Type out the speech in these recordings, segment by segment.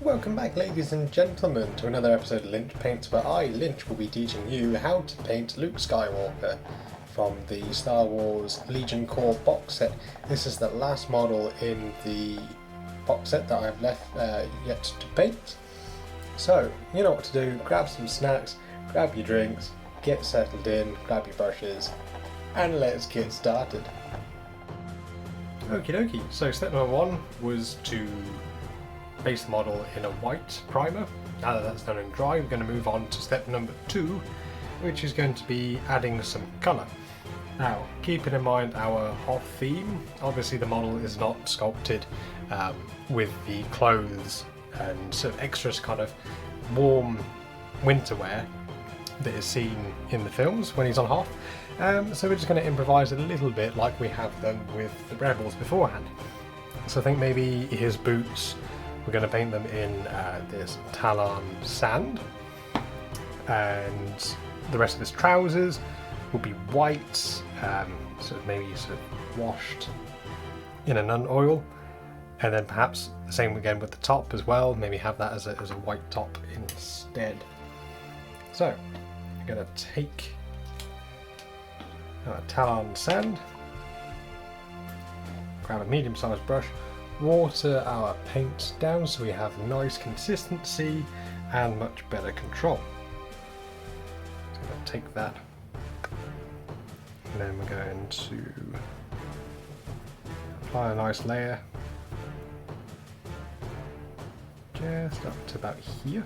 Welcome back, ladies and gentlemen, to another episode of Lynch Paints, where I, Lynch, will be teaching you how to paint Luke Skywalker from the Star Wars Legion Core box set. This is the last model in the box set that I've left yet to paint. So, you know what to do. Grab some snacks, grab your drinks, get settled in, grab your brushes, and let's get started. Okie dokie, so step number one was to base the model in a white primer. Now that that's done and dry, we're going to move on to step number two, which is going to be adding some colour. Now, keeping in mind our Hoth theme, obviously the model is not sculpted with the clothes and sort of extras kind of warm winter wear that is seen in the films when he's on Hoth. So we're just going to improvise a little bit like we have done with the Rebels beforehand. So I think maybe his boots, we're going to paint them in this Talon sand, and the rest of his trousers will be white, so maybe sort of washed in a nun oil, and then perhaps the same again with the top as well, maybe have that as a white top instead. So I'm going to take Talon sand, grab a medium-sized brush, water our paint down so we have nice consistency and much better control. So I'm going to take that, and then we're going to apply a nice layer just up to about here.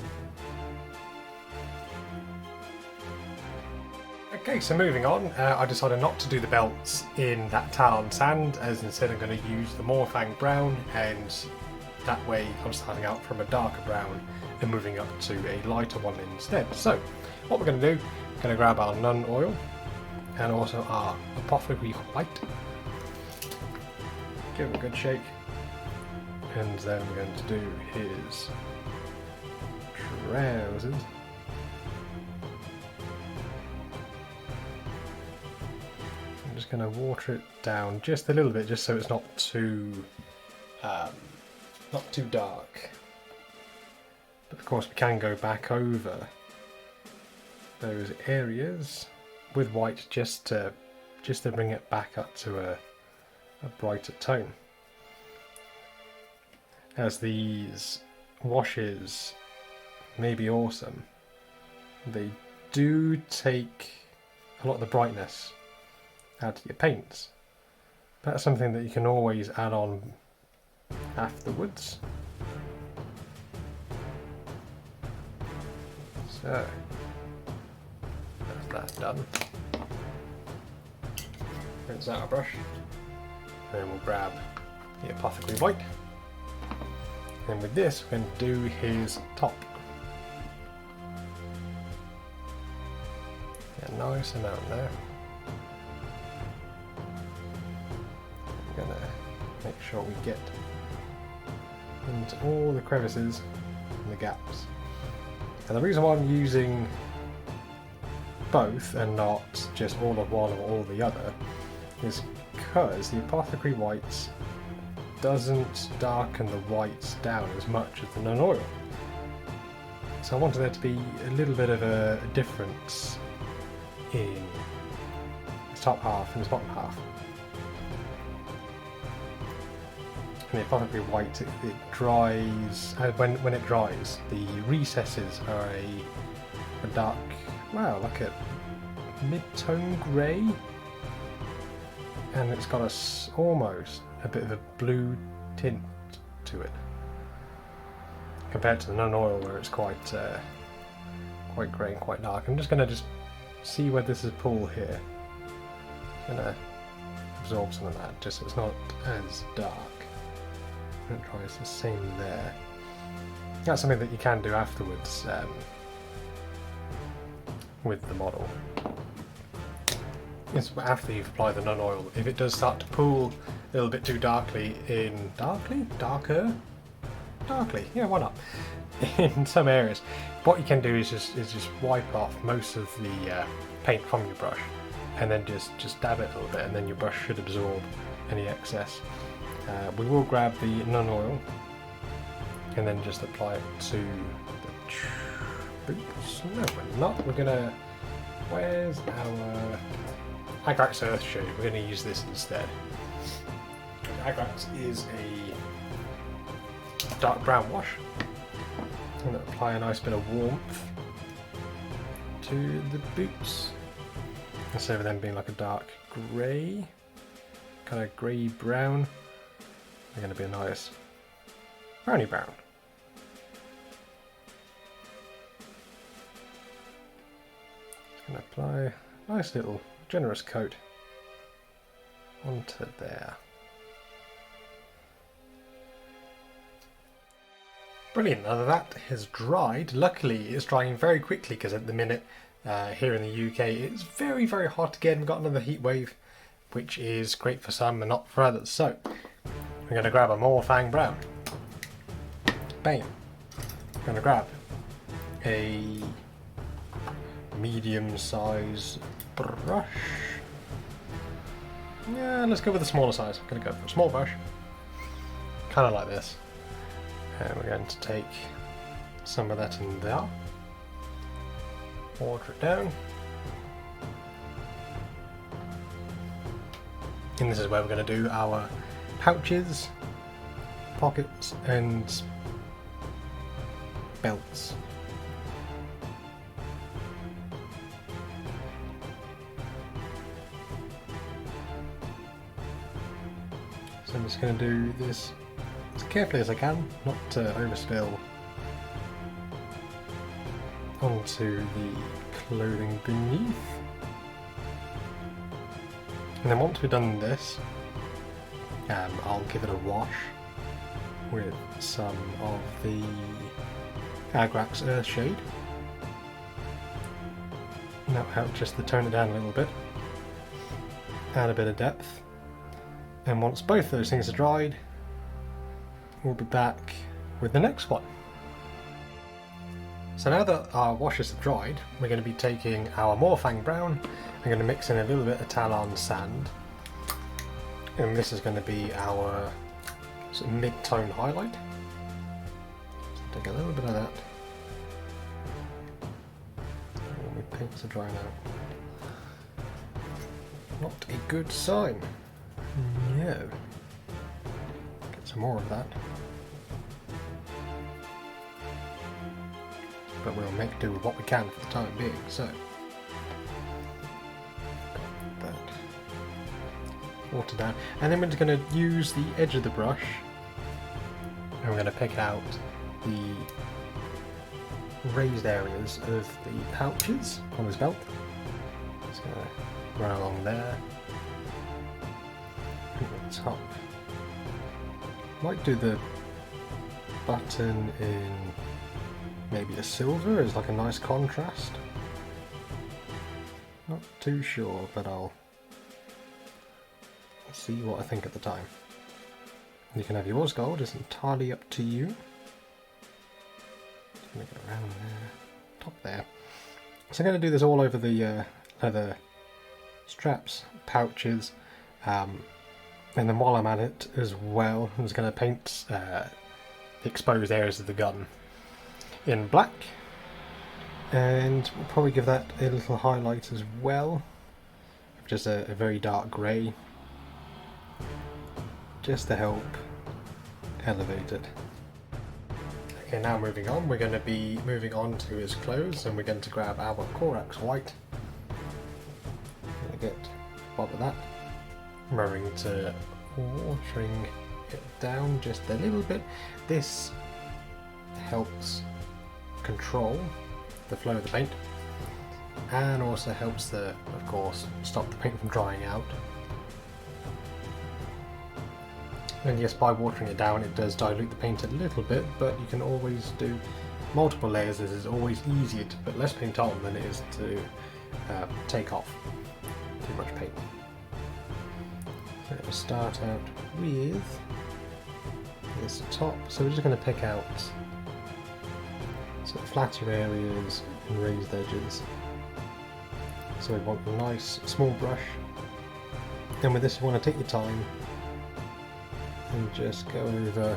Okay, so moving on, I decided not to do the belts in that Talon sand, as instead I'm going to use the Morfang brown, and that way I'm starting out from a darker brown and moving up to a lighter one instead. So what we're going to do, we're going to grab our nun oil and also our Apothecary White, give it a good shake, and then we're going to do his trousers. Going to water it down just a little bit, just so it's not too dark. But of course we can go back over those areas with white just to bring it back up to a brighter tone. As these washes may be awesome, they do take a lot of the brightness out of your paints. That's something that you can always add on afterwards. So that's that done. Rinse out our brush, and then we'll grab the Apothecary White, and with this we're going to do his top. A nice amount there. Gonna make sure we get into all the crevices and the gaps. And the reason why I'm using both and not just all of one or all the other is because the Apothecary White doesn't darken the whites down as much as the nun oil. So I wanted there to be a little bit of a difference in his top half and his bottom half. And the Apothecary White, it dries, when it dries, the recesses are a dark, wow, like a mid-tone grey, and it's got almost a bit of a blue tint to it, compared to the nun oil where it's quite grey and quite dark. I'm just going to see where this is a pool here. I'm going to absorb some of that, just so it's not as dark. And try the same there. That's something that you can do afterwards with the model. It's after you've applied the nun oil. If it does start to pool a little bit too darkly, yeah, why not? In some areas, what you can do is just wipe off most of the paint from your brush, and then just dab it a little bit, and then your brush should absorb any excess. We will grab the nun oil can then just apply it to the boots. No, we're not. We're gonna. Where's our Agrax Earthshade? We're gonna use this instead. Agrax is a dark brown wash. I'm gonna apply a nice bit of warmth to the boots instead of them being like a dark grey, kind of grey brown. They're going to be a nice browny brown. Just going to apply a nice little generous coat onto there. Brilliant, now that has dried. Luckily it's drying very quickly because at the minute here in the UK it's very hot again. We've got another heat wave, which is great for some and not for others. So we're going to grab a more Fang Brown. Bam. We're going to grab a medium size brush. Yeah, let's go with the smaller size. I'm going to go for a small brush. Kind of like this. And we're going to take some of that in there, water it down, and this is where we're going to do our pouches, pockets and belts. So I'm just going to do this as carefully as I can, not to overspill onto the clothing beneath. And then once we've done this, I'll give it a wash with some of the Agrax Earthshade. And that'll help just to tone it down a little bit, add a bit of depth. And once both those things are dried, we'll be back with the next one. So now that our washes have dried, we're going to be taking our Morfang Brown. We're going to mix in a little bit of Talon Sand, and this is going to be our sort of mid-tone highlight. So take a little bit of that. Oh, my paints are drying out. Not a good sign. No. Get some more of that. But we'll make do with what we can for the time being, so. That. Water down. And then we're just going to use the edge of the brush, and we're going to pick out the raised areas of the pouches on his belt. Just going to run along there. The top. Might do the button in maybe a silver as like a nice contrast. Not too sure, but I'll see what I think at the time. You can have yours gold, it's entirely up to you. Just gonna get around there, top there. So I'm going to do this all over the leather straps, pouches, and then while I'm at it as well, I'm just going to paint the exposed areas of the gun in black, and we'll probably give that a little highlight as well, just a very dark grey, just to help elevate it. Okay, now moving on, we're going to be moving on to his clothes, and we're going to grab our Corax White. I'm going to get a bob of that. Remembering to watering it down just a little bit. This helps control the flow of the paint, and also helps the, of course, stop the paint from drying out. And yes, by watering it down it does dilute the paint a little bit, but you can always do multiple layers. This is always easier to put less paint on than it is to take off too much paint. So we'll start out with this top, so we're just going to pick out sort of flatter areas and raised edges. So we want a nice small brush, and with this you want to take your time and just go over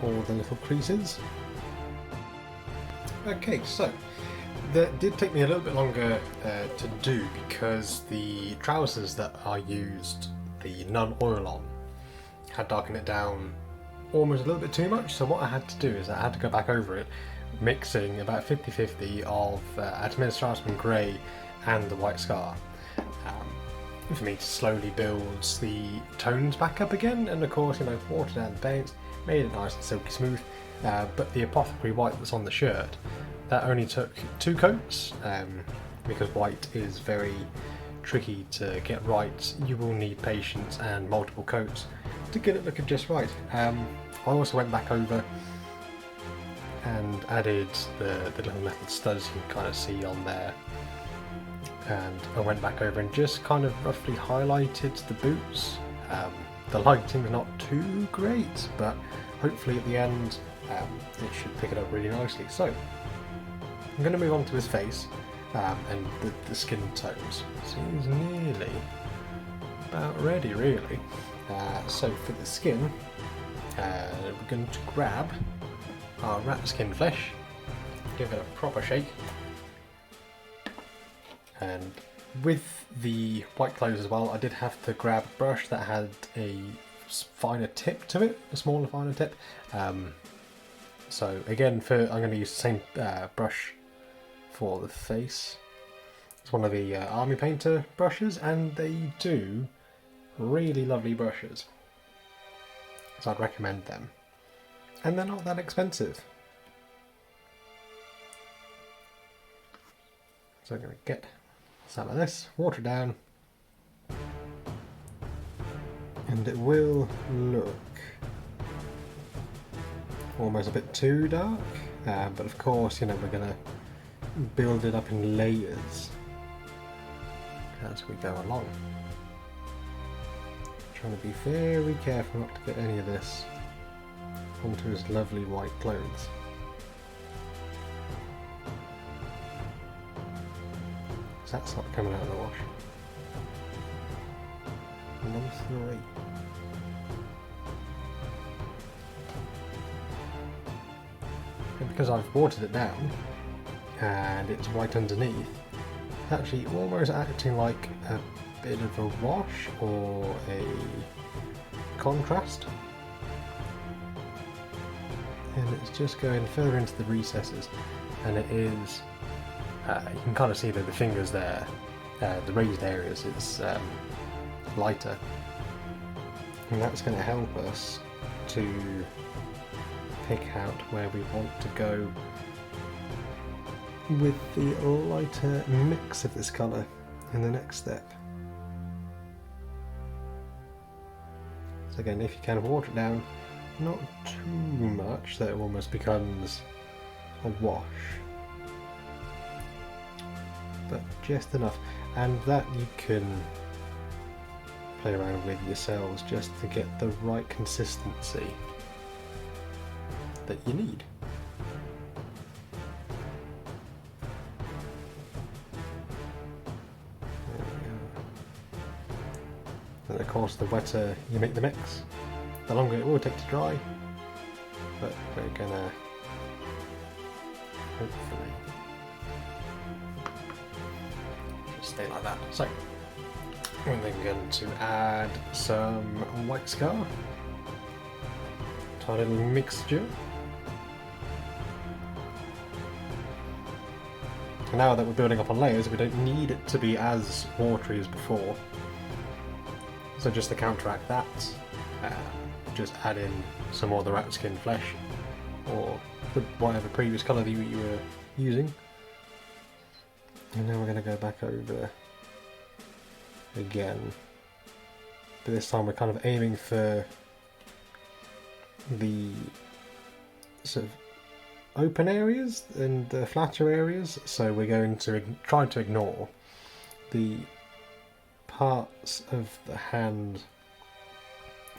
all the little creases. Okay, so that did take me a little bit longer to do because the trousers that I used the non-oil on had darkened it down almost a little bit too much. So what I had to do is I had to go back over it, mixing about 50-50 of Administration Grey and the White Scar, for me to slowly build the tones back up again, and of course, you know, water down the paints, made it nice and silky smooth. But the Apothecary White that's on the shirt, that only took 2 coats, because white is very tricky to get right. You will need patience and multiple coats to get it looking just right. I also went back over and added the little metal studs you can kind of see on there, and I went back over and just kind of roughly highlighted the boots. The lighting's not too great, but hopefully at the end it should pick it up really nicely. So I'm going to move on to his face and the skin tones. So he's nearly about ready, really. So for the skin, we're going to grab our rat skin flesh, give it a proper shake, and with the white clothes as well, I did have to grab a brush that had a finer tip to it, a smaller, finer tip. So again, I'm going to use the same brush for the face. It's one of the Army Painter brushes, and they do really lovely brushes. So I'd recommend them. And they're not that expensive. So I'm going to get some of this, water down, and it will look almost a bit too dark, but of course, you know, we're going to build it up in layers as we go along. Trying to be very careful not to get any of this onto his lovely white clothes. That's not coming out of the wash. Number 3. And because I've watered it down and it's white underneath, it's actually almost acting like a bit of a wash or a contrast. And it's just going further into the recesses, and it is, you can kind of see that the fingers there, the raised areas, it's lighter, and that's going to help us to pick out where we want to go with the lighter mix of this colour in the next step. So again, if you can, water it down, not too much that it almost becomes a wash, but just enough, and that you can play around with yourselves just to get the right consistency that you need. And of course, the wetter you make the mix, the longer it will take to dry, but we're gonna hopefully just stay like that. So I'm then going to add some white scar, tiny little mixture. And now that we're building up on layers, we don't need it to be as watery as before. So just to counteract that, just add in some more of the rat skin flesh, or whatever previous colour that you were using. And then we're going to go back over again, but this time we're kind of aiming for the sort of open areas and the flatter areas, so we're going to try to ignore the parts of the hand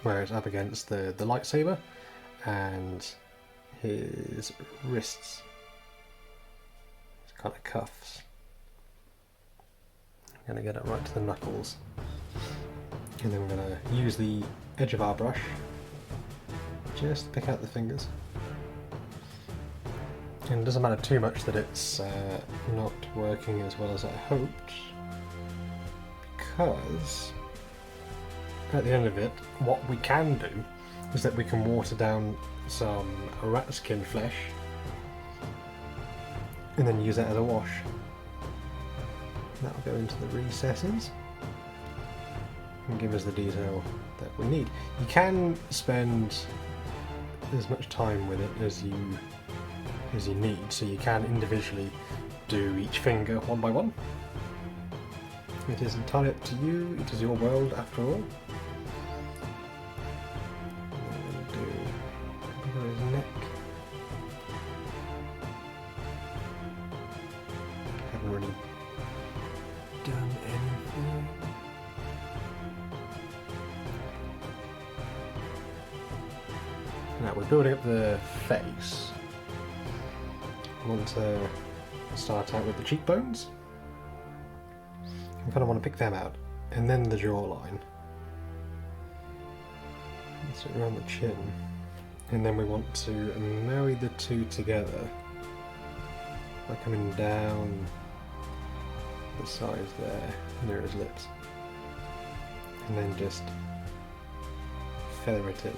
where it's up against the lightsaber and his wrists, his kind of cuffs. I'm going to get it right to the knuckles, and then we're going to use the edge of our brush just pick out the fingers. And it doesn't matter too much that it's not working as well as I hoped, because at the end of it, what we can do is that we can water down some rat skin flesh and then use that as a wash. That'll go into the recesses and give us the detail that we need. You can spend as much time with it as you need, so you can individually do each finger one by one. It is entirely up to you, it is your world after all. His neck. Haven't really done anything. Now we're building up the face. I want to start out with the cheekbones. I kind of want to pick them out, and then the jawline. That's it around the chin. And then we want to marry the two together by coming down the sides there, near his lips. And then just feather it in.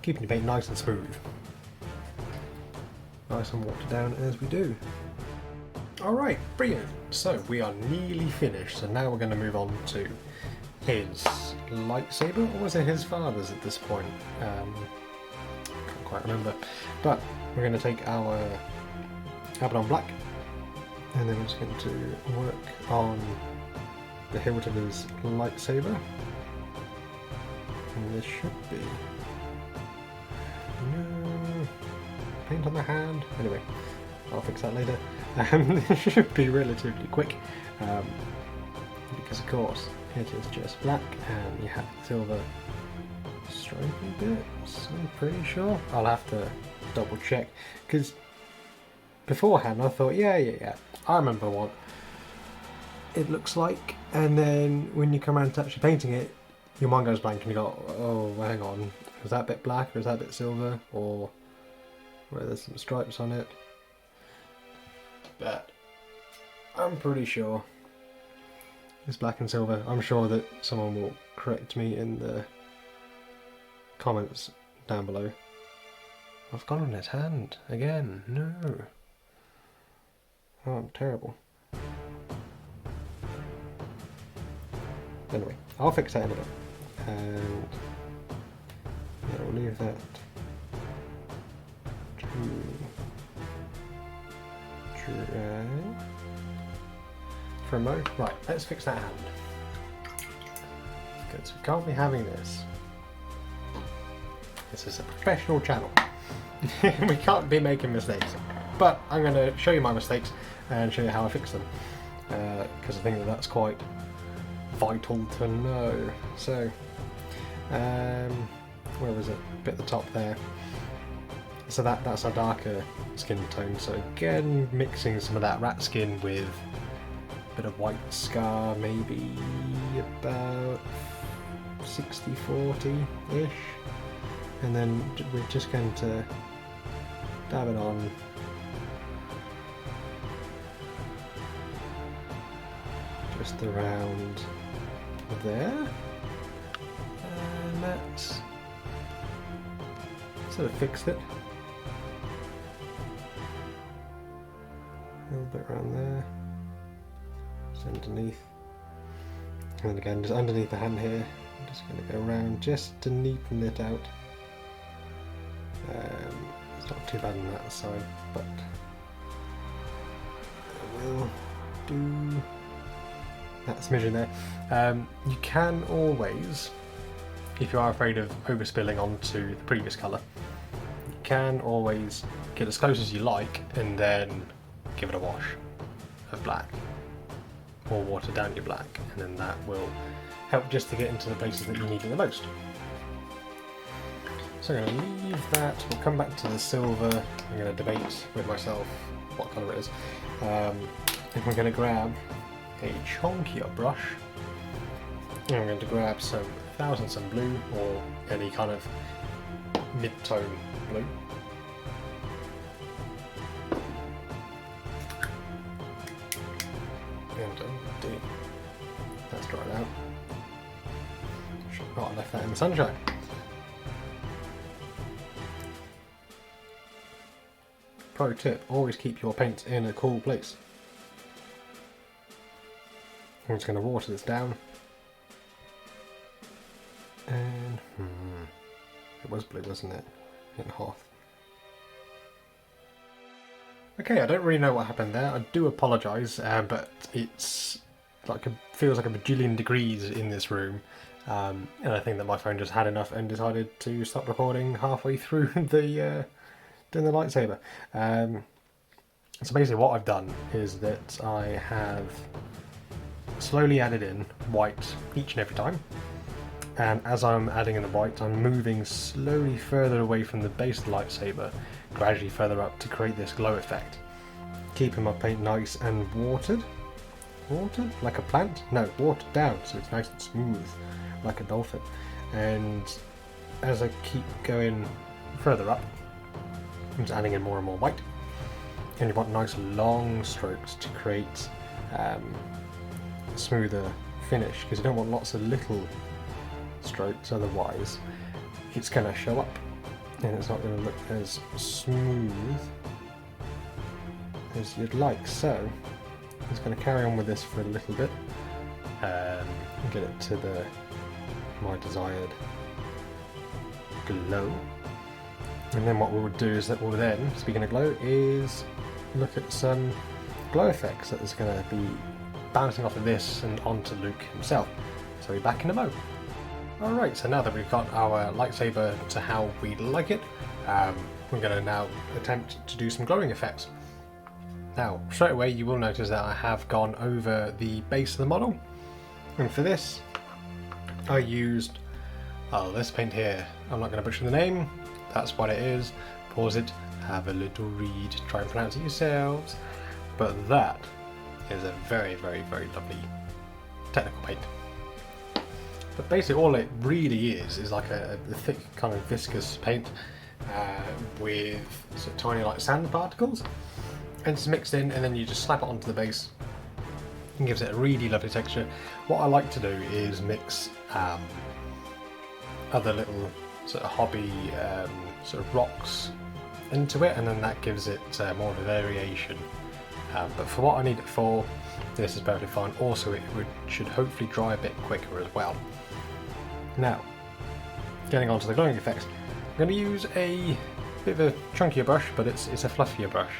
Keeping the paint nice and smooth. Nice and watered down as we do. Alright, brilliant. So we are nearly finished, so now we're going to move on to his lightsaber, or was it his father's at this point? Can't quite remember. But we're going to take our Abaddon Black, and then we're just going to work on the hilt of his lightsaber. And this should be... No... Paint on the hand. Anyway, I'll fix that later. This should be relatively quick, because of course it is just black and you have silver stripy bits, I'm pretty sure. I'll have to double check, because beforehand I thought, yeah, I remember what it looks like, and then when you come around to actually painting it, your mind goes blank and you go, oh, hang on, is that bit black or is that bit silver, or where there's some stripes on it. But I'm pretty sure it's black and silver. I'm sure that someone will correct me in the comments down below. I've gone on his hand again. No. Oh, I'm terrible. Anyway, I'll fix that in a bit. And yeah, we'll leave that to for a moment. Right, let's fix that hand. Because we can't be having this. This is a professional channel. We can't be making mistakes. But I'm going to show you my mistakes and show you how I fix them. Because I think that that's quite vital to know. So, where was it? A bit at the top there. So that's a darker skin tone. So again, mixing some of that rat skin with a bit of white scar, maybe about 60-40-ish. And then we're just going to dab it on. Just around there. And that's sort of fixed it. A little bit around there, just underneath, and again just underneath the hand here. I'm just going to go around just to neaten it out. It's not too bad on that side, but I will do that smidgen there. You can always, if you are afraid of overspilling onto the previous colour, you can always get as close as you like and then give it a wash of black, or water down your black, and then that will help just to get into the places that you need it the most. So I'm going to leave that, we'll come back to the silver. I'm going to debate with myself what colour it is. And we're going to grab a chunkier brush, and I'm going to grab some 1000 blue or any kind of mid-tone blue. And that's dried out. Should not have left that in the sunshine. Pro tip, always keep your paint in a cool place. I'm just going to water this down. And it was blue, wasn't it? In Hoth. Okay, I don't really know what happened there. I do apologise, but it's like feels like a bajillion degrees in this room, and I think that my phone just had enough and decided to stop recording halfway through the doing the lightsaber. So basically, what I've done is that I have slowly added in white each and every time. And as I'm adding in the white, I'm moving slowly further away from the base of the lightsaber, gradually further up to create this glow effect. Keeping my paint nice and watered. Watered? Like a plant? No, watered down so it's nice and smooth, like a dolphin. And as I keep going further up, I'm just adding in more and more white. And you want nice long strokes to create a smoother finish, because you don't want lots of little strokes, otherwise it's going to show up and it's not going to look as smooth as you'd like. So I'm just going to carry on with this for a little bit and get it to my desired glow. And then what we'll do is that we'll then, speaking of glow, is look at some glow effects that is going to be bouncing off of this and onto Luke himself. So we're back in a mo. Alright, so now that we've got our lightsaber to how we like it, we're going to now attempt to do some glowing effects. Now, straight away you will notice that I have gone over the base of the model, and for this I used this paint here. I'm not going to butcher the name, that's what it is. Pause it, have a little read, try and pronounce it yourselves, but that is a very, very, very lovely technical paint. But basically all it really is like a thick kind of viscous paint with sort of tiny like sand particles, and it's mixed in, and then you just slap it onto the base and gives it a really lovely texture. What I like to do is mix other little sort of hobby sort of rocks into it, and then that gives it more of a variation. But for what I need it for, this is perfectly fine. Also, it should hopefully dry a bit quicker as well. Now, getting on to the glowing effects, I'm going to use a bit of a chunkier brush, but it's a fluffier brush.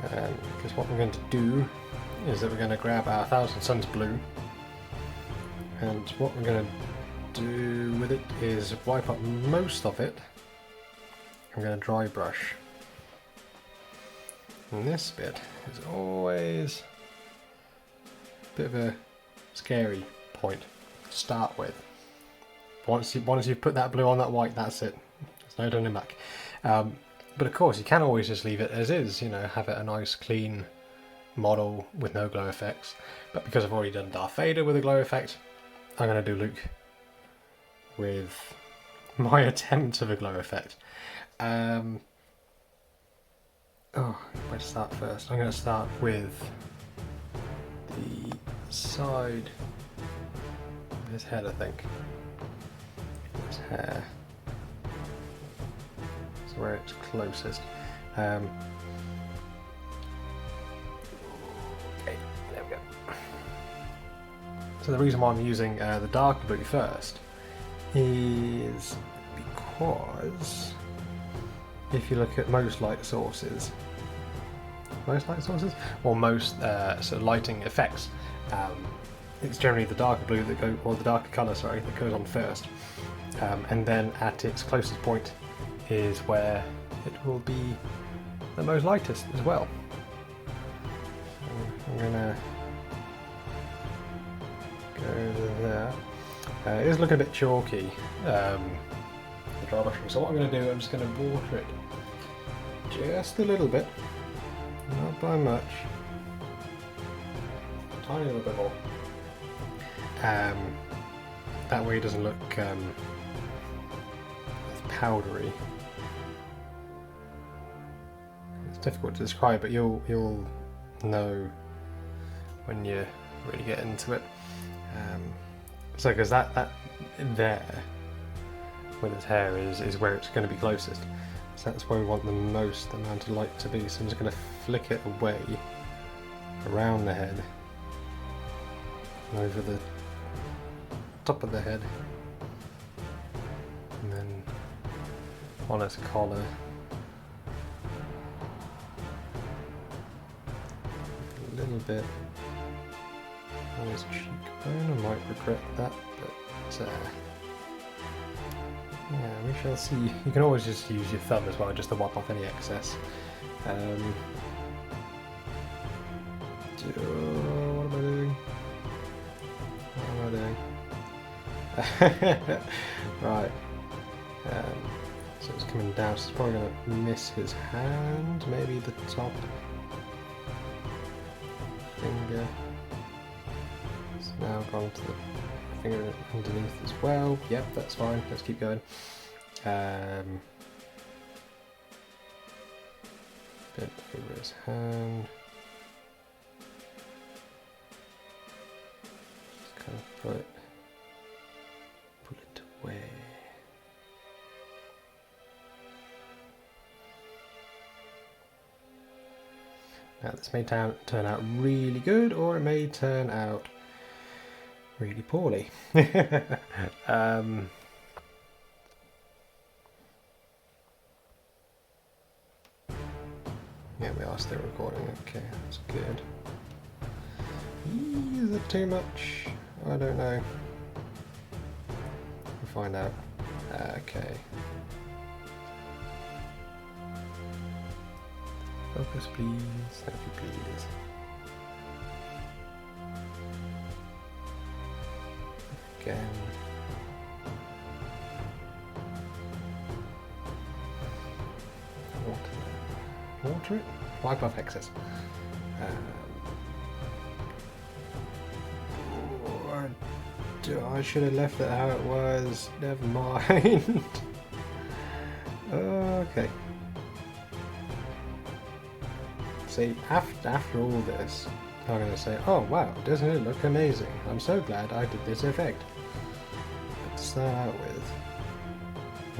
Because what we're going to do is that we're going to grab our Thousand Suns blue, and what we're going to do with it is wipe up most of it. I'm going to dry brush. And this bit is always a bit of a scary point to start with. Once you've put that blue on that white, that's it. There's no turning back. But of course, you can always just leave it as is, you know, have it a nice clean model with no glow effects. But because I've already done Darth Vader with a glow effect, I'm going to do Luke with my attempt of a glow effect. Where to start first? I'm going to start with the side of his head, I think. His hair. That's where it's closest. Okay, there we go. So the reason why I'm using the dark blue first is because if you look at most light sources, or most sort of lighting effects, it's generally the darker blue that goes, or the darker colour, sorry, that goes on first, and then at its closest point is where it will be the most lightest as well. So I'm gonna go to there. It is looking a bit chalky, the dry brushing. So what I'm going to do, I'm just going to water it just a little bit, not by much, a tiny little bit more. That way it doesn't look as powdery. It's difficult to describe, but you'll know when you really get into it. So because that there with his hair is where it's going to be closest. So that's where we want the most amount of light to be. So I'm just going to flick it away around the head and over the top of the head, and then on his collar. A little bit on his cheekbone. I might regret that, but yeah, we shall see. You can always just use your thumb as well, just to wipe off any excess. What am I doing? What am I doing? Right. So it's coming down, so it's probably going to miss his hand, maybe the top finger. It's now gone to the finger underneath as well. Yep, that's fine. Let's keep going. Bit over his hand. Just kind of pull it away. Now this may turn out really good, or it may turn out really poorly. Yeah, we are still recording. Okay, that's good. Is it too much? I don't know. We'll find out. Okay. Focus, please. Thank you, please. Again. Water it? Wipe off excess. I should have left it how it was. Never mind. Okay. See, after all this, I'm going to say, oh wow, doesn't it look amazing? I'm so glad I did this effect. But to start out with,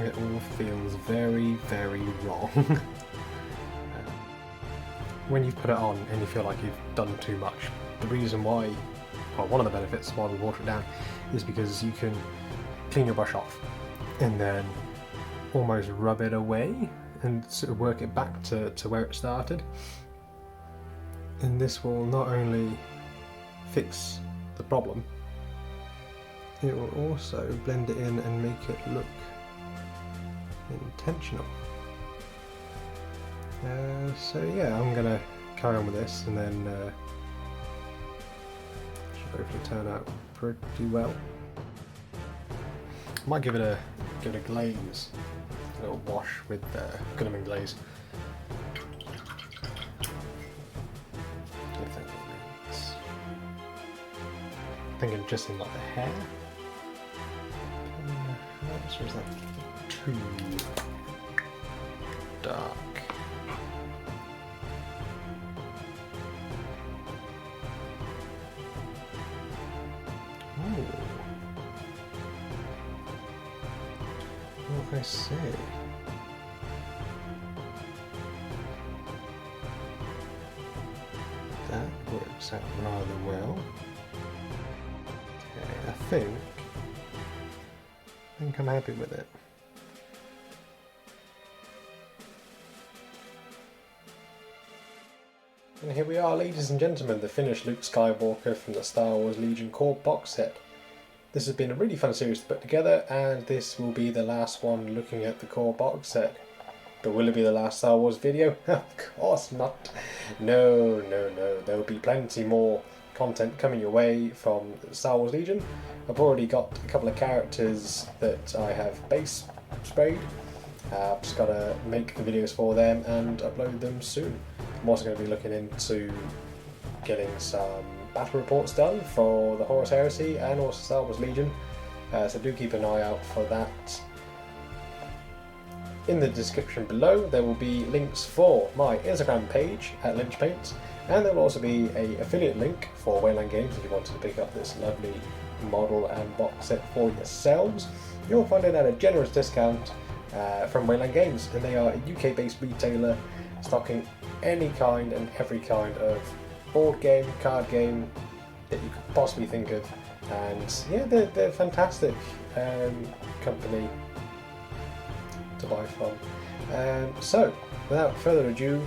it all feels very, very wrong. When you put it on and you feel like you've done too much, the reason why, well, one of the benefits why we water it down is because you can clean your brush off and then almost rub it away and sort of work it back to where it started. And this will not only fix the problem, it will also blend it in and make it look intentional. So yeah, I'm gonna carry on with this, and then should hopefully turn out pretty well. I might give it a glaze, a little wash with cinnamon glaze. Thinking just in like the hair. Or is that too dark? Ooh. What can I say? That works out rather well. Okay, I think I'm happy with it. And here we are, ladies and gentlemen, the finished Luke Skywalker from the Star Wars Legion core box set. This has been a really fun series to put together, and this will be the last one looking at the core box set. But will it be the last Star Wars video? Of course not. No. There will be plenty more content coming your way from Star Wars Legion. I've already got a couple of characters that I have base sprayed. I've just got to make the videos for them and upload them soon. I'm also going to be looking into getting some battle reports done for the Horus Heresy and also Star Wars Legion, so do keep an eye out for that. In the description below there will be links for my Instagram page at LynchPaints, and there will also be an affiliate link for Wayland Games if you wanted to pick up this lovely model and box set for yourselves. You'll find it at a generous discount from Wayland Games, and they are a UK based retailer stocking any kind and every kind of board game, card game that you could possibly think of. And yeah, they're a fantastic company to buy from. So without further ado,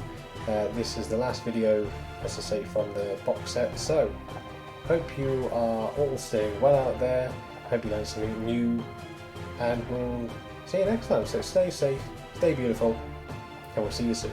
this is the last video, as I say, from the box set. So hope you are all staying well out there, hope you learned something new, and we'll see you next time. So stay safe, stay beautiful, and we'll see you soon.